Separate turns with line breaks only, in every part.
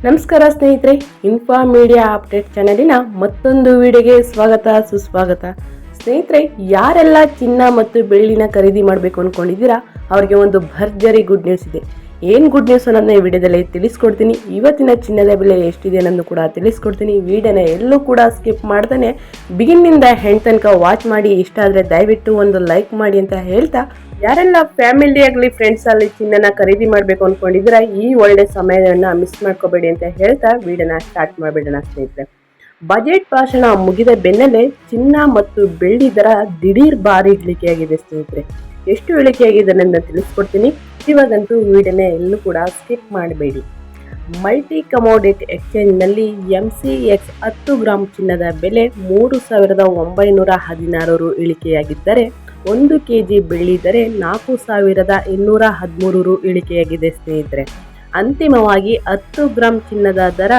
ನಮಸ್ಕಾರ ಸ್ನೇಹಿತರೆ, info media update ಚಾನಲಿನ ಮತ್ತೊಂದು ವಿಡಿಯೋಗೆ ಸ್ವಾಗತ ಸುಸ್ವಾಗತ. ಸ್ನೇಹಿತರೆ, ಯಾರೆಲ್ಲ ಚಿನ್ನ ಮತ್ತು ಬೆಳ್ಳಿನ ಖರೀದಿ ಮಾಡಬೇಕು ಅಂದ್ಕೊಂಡಿದ್ದೀರಾ ಅವರಿಗೆ ಒಂದು ಭರ್ಜರಿ ಗುಡ್ ನ್ಯೂಸ್ ಇದೆ. ಏನು ಗುಡ್ ನ್ಯೂಸ್ ಅನ್ನೋದನ್ನ ಈ ವಿಡಿಯೋದಲ್ಲಿ ತಿಳಿಸ್ಕೊಡ್ತೀನಿ. ಇವತ್ತಿನ ಚಿನ್ನದ ಬೆಲೆ ಎಷ್ಟಿದೆ ಅನ್ನೋದು ಕೂಡ ತಿಳಿಸ್ಕೊಡ್ತೀನಿ. ವಿಡಿಯೋನ ಎಲ್ಲೂ ಕೂಡ ಸ್ಕಿಪ್ ಮಾಡ್ತಾನೆ ಬಿಗಿನ್ನಿಂದ ಹೆಣ್ ತನಕ ವಾಚ್ ಮಾಡಿ. ಇಷ್ಟ ಆದರೆ ದಯವಿಟ್ಟು ಒಂದು ಲೈಕ್ ಮಾಡಿ ಅಂತ ಹೇಳ್ತಾ, ಯಾರೆಲ್ಲ ಫ್ಯಾಮಿಲಿ ಆಗಲಿ ಫ್ರೆಂಡ್ಸ್ ಅಲ್ಲಿ ಚಿನ್ನನ ಖರೀದಿ ಮಾಡಬೇಕು ಅಂದ್ಕೊಂಡಿದ್ದೀರಾ ಈ ಒಳ್ಳೆ ಸಮಯವನ್ನು ಮಿಸ್ ಮಾಡ್ಕೋಬೇಡಿ ಅಂತ ಹೇಳ್ತಾ ವಿಡಿಯೋನ ಸ್ಟಾರ್ಟ್ ಮಾಡಿಬಿಡೋಣ ಸ್ನೇಹಿತರೆ. ಬಜೆಟ್ ಭಾಷಣ ಮುಗಿದ ಬೆನ್ನಲ್ಲೇ ಚಿನ್ನ ಮತ್ತು ಬೆಳ್ಳಿ ದರ ದಿಢೀರ್ ಭಾರಿ ಇಳಿಕೆಯಾಗಿದೆ ಸ್ನೇಹಿತರೆ. ಎಷ್ಟು ಇಳಿಕೆಯಾಗಿದೆ ಅನ್ನೋದನ್ನ ತಿಳಿಸ್ಕೊಡ್ತೀನಿ. ಇವಾಗಂತೂ ವಿಡಿಯೋನ ಎಲ್ಲೂ ಕೂಡ ಸ್ಕಿಪ್ ಮಾಡಬೇಡಿ. ಮಲ್ಟಿ ಕಮೋಡಿಟಿ ಎಕ್ಸ್ಚೇಂಜ್ನಲ್ಲಿ MCX 10 ಗ್ರಾಂ ಚಿನ್ನದ ಬೆಲೆ 3,916 ರು ಇಳಿಕೆಯಾಗಿದ್ದರೆ 1 kg ಬೆಳ್ಳಿ ದರ 4,213 ರು ಇಳಿಕೆಯಾಗಿದೆ ಸ್ನೇಹಿತರೆ. ಅಂತಿಮವಾಗಿ 10 ಗ್ರಾಂ ಚಿನ್ನದ ದರ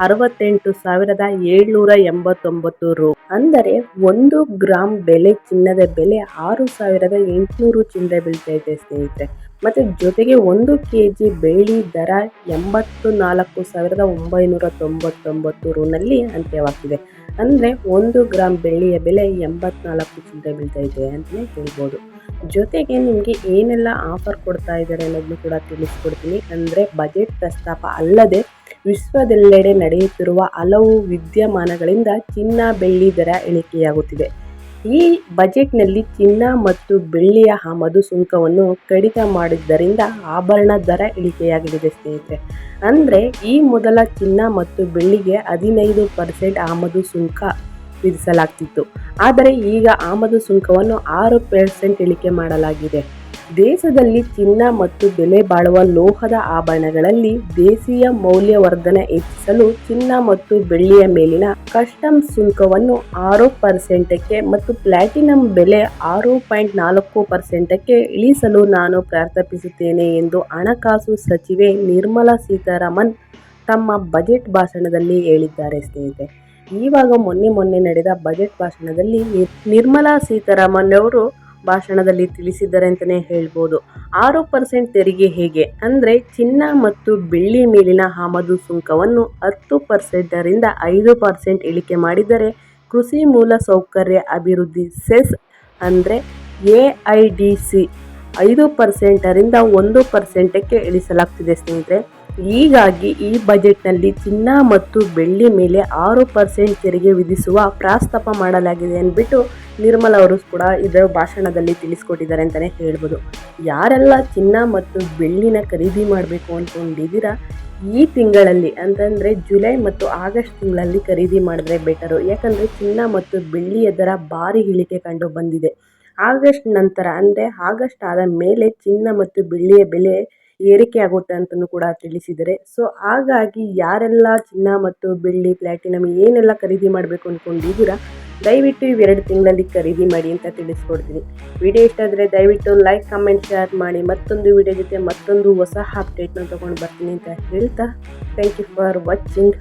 68,789 ರು. ಅಂದರೆ 1 ಗ್ರಾಂ ಬೆಲೆ ಚಿನ್ನದ ಬೆಲೆ 6,800 ಚಿಲ್ಲರೆ ಬೀಳ್ತಾ ಇದೆ ಸ್ನೇಹಿತರೆ. ಮತ್ತು ಜೊತೆಗೆ 1 kg ಬೆಳ್ಳಿ ದರ 84,999 ರುನಲ್ಲಿ ಅಂತ್ಯವಾಗ್ತಿದೆ. ಅಂದರೆ 1 ಗ್ರಾಂ ಬೆಳ್ಳಿಯ ಬೆಲೆ 84 ಚಿಲ್ಲರೆ ಬೀಳ್ತಾ ಇದೆ ಅಂತಲೇ ಹೇಳ್ಬೋದು. ಜೊತೆಗೆ ನಿಮಗೆ ಏನೆಲ್ಲ ಆಫರ್ ಕೊಡ್ತಾ ಇದ್ದಾರೆ ಅನ್ನೋದನ್ನು ಕೂಡ ತಿಳಿಸ್ಕೊಡ್ತೀನಿ. ಅಂದರೆ ಬಜೆಟ್ ಪ್ರಸ್ತಾಪ ಅಲ್ಲದೆ ವಿಶ್ವದೆಲ್ಲೆಡೆ ನಡೆಯುತ್ತಿರುವ ಹಲವು ವಿದ್ಯಮಾನಗಳಿಂದ ಚಿನ್ನ ಬೆಳ್ಳಿ ದರ ಇಳಿಕೆಯಾಗುತ್ತಿದೆ. ಈ ಬಜೆಟ್ನಲ್ಲಿ ಚಿನ್ನ ಮತ್ತು ಬೆಳ್ಳಿಯ ಆಮದು ಸುಂಕವನ್ನು ಕಡಿತ ಮಾಡಿದ್ದರಿಂದ ಆಭರಣ ದರ ಇಳಿಕೆಯಾಗಲಿದೆ ಸ್ನೇಹಿತರೆ. ಅಂದರೆ ಈ ಮೊದಲ ಚಿನ್ನ ಮತ್ತು ಬೆಳ್ಳಿಗೆ 15% ಆಮದು ಸುಂಕ ವಿಧಿಸಲಾಗ್ತಿತ್ತು. ಆದರೆ ಈಗ ಆಮದು ಸುಂಕವನ್ನು 6% ಇಳಿಕೆ ಮಾಡಲಾಗಿದೆ. ದೇಶದಲ್ಲಿ ಚಿನ್ನ ಮತ್ತು ಬೆಲೆ ಬಾಳುವ ಲೋಹದ ಆಭರಣಗಳಲ್ಲಿ ದೇಶೀಯ ಮೌಲ್ಯವರ್ಧನೆ ಹೆಚ್ಚಿಸಲು ಚಿನ್ನ ಮತ್ತು ಬೆಳ್ಳಿಯ ಮೇಲಿನ ಕಸ್ಟಮ್ಸ್ ಸುಂಕವನ್ನು 6%ಕ್ಕೆ ಮತ್ತು ಪ್ಲಾಟಿನಂ ಬೆಲೆ 6.4%ಕ್ಕೆ ಇಳಿಸಲು ನಾನು ಪ್ರಸ್ತಾಪಿಸುತ್ತೇನೆ ಎಂದು ಹಣಕಾಸು ಸಚಿವೆ ನಿರ್ಮಲಾ ಸೀತಾರಾಮನ್ ತಮ್ಮ ಬಜೆಟ್ ಭಾಷಣದಲ್ಲಿ ಹೇಳಿದ್ದಾರೆ ಸ್ನೇಹಿತರೆ. ಇವಾಗ ಮೊನ್ನೆ ನಡೆದ ಬಜೆಟ್ ಭಾಷಣದಲ್ಲಿ ನಿರ್ಮಲಾ ಸೀತಾರಾಮನ್ ಅವರು ಭಾಷಣದಲ್ಲಿ ತಿಳಿಸಿದ್ದಾರೆ ಅಂತಲೇ ಹೇಳ್ಬೋದು. 6% ತೆರಿಗೆ ಹೇಗೆ ಅಂದರೆ ಚಿನ್ನ ಮತ್ತು ಬೆಳ್ಳಿ ಮೇಲಿನ ಆಮದು ಸುಂಕವನ್ನು 10%ರಿಂದ 5% ಇಳಿಕೆ ಮಾಡಿದರೆ ಕೃಷಿ ಮೂಲ ಸೌಕರ್ಯ ಅಭಿವೃದ್ಧಿ ಸೆಸ್ ಅಂದರೆ AIDC 5%ರಿಂದ 1%ಕ್ಕೆ ಇಳಿಸಲಾಗ್ತಿದೆ ಸ್ನೇಹಿತರೆ. ಹೀಗಾಗಿ ಈ ಬಜೆಟ್ನಲ್ಲಿ ಚಿನ್ನ ಮತ್ತು ಬೆಳ್ಳಿ ಮೇಲೆ 6% ತೆರಿಗೆ ವಿಧಿಸುವ ಪ್ರಸ್ತಾಪ ಮಾಡಲಾಗಿದೆ ಅಂದ್ಬಿಟ್ಟು ನಿರ್ಮಲಾ ಅವರು ಕೂಡ ಇದರ ಭಾಷಣದಲ್ಲಿ ತಿಳಿಸ್ಕೊಟ್ಟಿದ್ದಾರೆ ಅಂತಲೇ ಹೇಳ್ಬೋದು. ಯಾರೆಲ್ಲ ಚಿನ್ನ ಮತ್ತು ಬೆಳ್ಳಿನ ಖರೀದಿ ಮಾಡಬೇಕು ಅಂದ್ಕೊಂಡಿದ್ದೀರಾ ಈ ತಿಂಗಳಲ್ಲಿ ಅಂತಂದರೆ ಜುಲೈ ಮತ್ತು ಆಗಸ್ಟ್ ತಿಂಗಳಲ್ಲಿ ಖರೀದಿ ಮಾಡಿದ್ರೆ ಬೆಟರು. ಯಾಕಂದರೆ ಚಿನ್ನ ಮತ್ತು ಬೆಳ್ಳಿಯ ದರ ಭಾರಿ ಇಳಿಕೆ ಕಂಡು ಬಂದಿದೆ. ಆಗಸ್ಟ್ ನಂತರ ಅಂದರೆ ಆಗಸ್ಟ್ ಆದ ಮೇಲೆ ಚಿನ್ನ ಮತ್ತು ಬೆಳ್ಳಿಯ ಬೆಲೆ ಏರಿಕೆ ಆಗುತ್ತೆ ಅಂತಲೂ ಕೂಡ ತಿಳಿಸಿದ್ದಾರೆ. ಸೊ ಹಾಗಾಗಿ ಯಾರೆಲ್ಲ ಚಿನ್ನ ಮತ್ತು ಬೆಳ್ಳಿ ಪ್ಲಾಟಿನಮ್ ಏನೆಲ್ಲ ಖರೀದಿ ಮಾಡಬೇಕು ಅಂದ್ಕೊಂಡಿದ್ದೀರಾ ದಯವಿಟ್ಟು ಇವೆರಡು ತಿಂಗಳಲ್ಲಿ ಖರೀದಿ ಮಾಡಿ ಅಂತ ತಿಳಿಸ್ಕೊಡ್ತೀನಿ. ವಿಡಿಯೋ ಇಷ್ಟ ಆದರೆ ದಯವಿಟ್ಟು ಲೈಕ್ ಕಮೆಂಟ್ ಶೇರ್ ಮಾಡಿ. ಮತ್ತೊಂದು ವಿಡಿಯೋ ಜೊತೆ ಮತ್ತೊಂದು ಹೊಸ ಅಪ್ಡೇಟ್ನ ತೊಗೊಂಡು ಬರ್ತೀನಿ ಅಂತ ಹೇಳ್ತಾ ಥ್ಯಾಂಕ್ ಯು ಫಾರ್ ವಾಚಿಂಗ್.